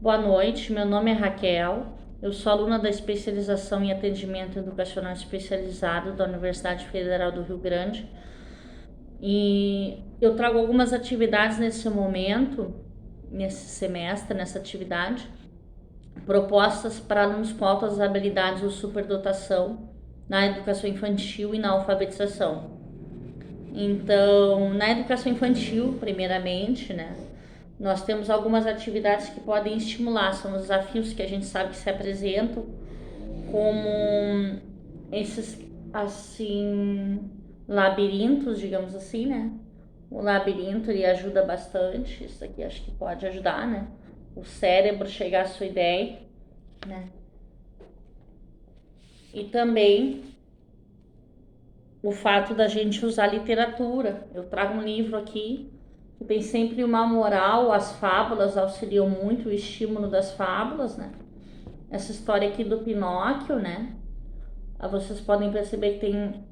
Boa noite, meu nome é Raquel, eu sou aluna da especialização em atendimento educacional especializado da Universidade Federal do Rio Grande e eu trago algumas atividades nesse momento, nesse semestre, nessa atividade, propostas para alunos com altas habilidades ou superdotação na educação infantil e na alfabetização. Então, na educação infantil, primeiramente, né? Nós temos algumas atividades que podem estimular, são os desafios que a gente sabe que se apresentam, como esses, assim, labirintos, digamos assim, né? O labirinto, ele ajuda bastante, isso aqui acho que pode ajudar, né? O cérebro chegar à sua ideia, né? E também o fato da gente usar literatura. Eu trago um livro aqui que tem sempre uma moral, as fábulas auxiliam muito o estímulo das fábulas, né? Essa história aqui do Pinóquio, né? Vocês podem perceber que tem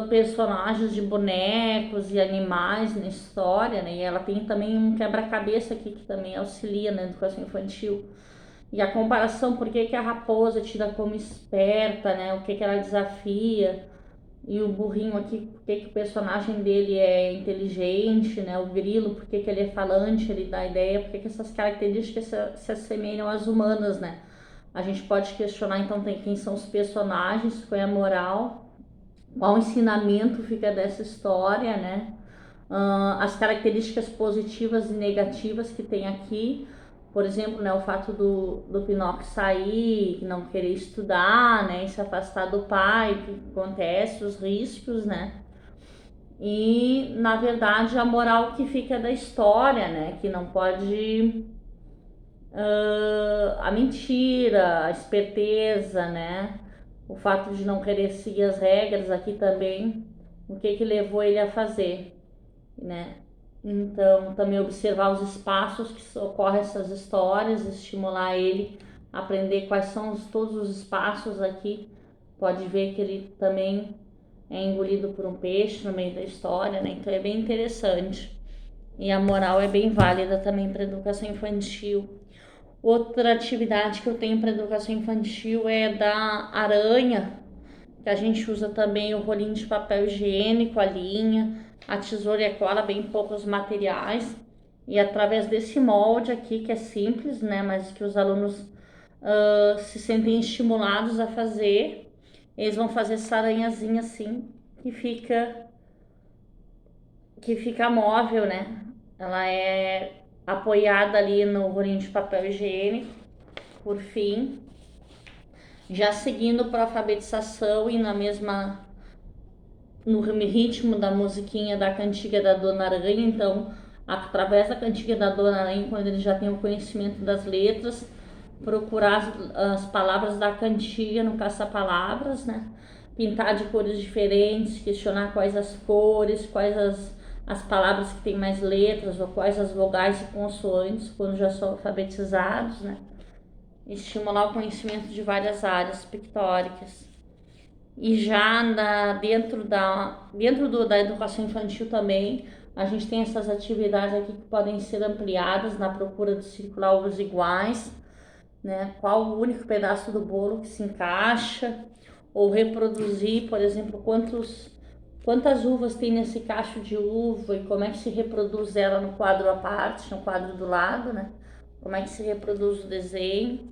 personagens de bonecos e animais na história, né? E ela tem também um quebra-cabeça aqui que também auxilia na educação infantil. E a comparação, por que a raposa tira como esperta, né? O que ela desafia. E o burrinho aqui, por que o personagem dele é inteligente, né? O grilo, por que ele é falante, ele dá ideia, por que essas características se assemelham às humanas, né? A gente pode questionar, então, quem são os personagens, qual é a moral, qual o ensinamento fica dessa história, né? As características positivas e negativas que tem aqui, por exemplo, né, o fato do Pinóquio sair, não querer estudar, né, e se afastar do pai, o que acontece, os riscos, né? E, na verdade, a moral que fica da história, né, que não pode a mentira, a esperteza, né? O fato de não querer seguir as regras aqui também, o que levou ele a fazer, né? Então, também observar os espaços que ocorrem essas histórias, estimular ele a aprender quais são todos os espaços aqui. Pode ver que ele também é engolido por um peixe no meio da história, né? Então é bem interessante. E a moral é bem válida também para a educação infantil. Outra atividade que eu tenho para educação infantil é da aranha, que a gente usa também o rolinho de papel higiênico, a linha, a tesoura e a cola, bem poucos materiais. E através desse molde aqui, que é simples, né, mas que os alunos se sentem estimulados a fazer, eles vão fazer essa aranhazinha assim, que fica móvel, né? Ela é apoiada ali no rolinho de papel higiênico, por fim. Já seguindo para a alfabetização e no ritmo da musiquinha da cantiga da Dona Aranha, então, através da cantiga da Dona Aranha, quando ele já tem o conhecimento das letras, procurar as palavras da cantiga no caça-palavras, né? Pintar de cores diferentes, questionar quais as cores, quais as palavras que têm mais letras, ou quais as vogais e consoantes, quando já são alfabetizados, né? Estimular o conhecimento de várias áreas pictóricas. E já dentro da educação infantil também, a gente tem essas atividades aqui que podem ser ampliadas na procura de circular ovos iguais, né? Qual o único pedaço do bolo que se encaixa, ou reproduzir, por exemplo, quantas uvas tem nesse cacho de uva e como é que se reproduz ela no quadro à parte, no quadro do lado, né? Como é que se reproduz o desenho.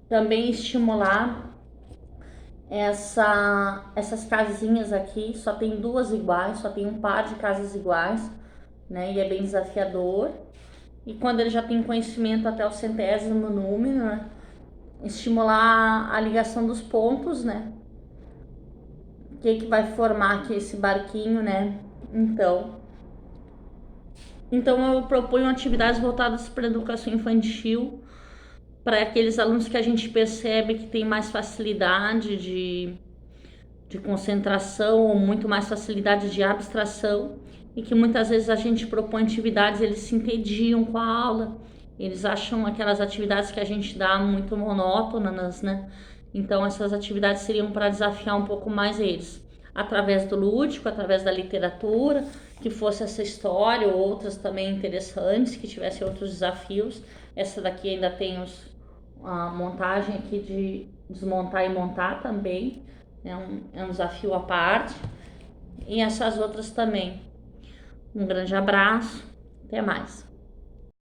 Também estimular essas casinhas aqui, só tem duas iguais, só tem um par de casas iguais, né? E é bem desafiador. E quando ele já tem conhecimento até o 100º número, né? Estimular a ligação dos pontos, né? O que vai formar aqui esse barquinho, né? Então eu proponho atividades voltadas para a educação infantil, para aqueles alunos que a gente percebe que tem mais facilidade de concentração ou muito mais facilidade de abstração e que muitas vezes a gente propõe atividades, eles se entediam com a aula, eles acham aquelas atividades que a gente dá muito monótonas, né? Então essas atividades seriam para desafiar um pouco mais eles. através do lúdico, através da literatura, que fosse essa história ou outras também interessantes, que tivessem outros desafios. Essa daqui ainda tem a montagem aqui de desmontar e montar também, é um desafio à parte. E essas outras também. Um grande abraço, até mais.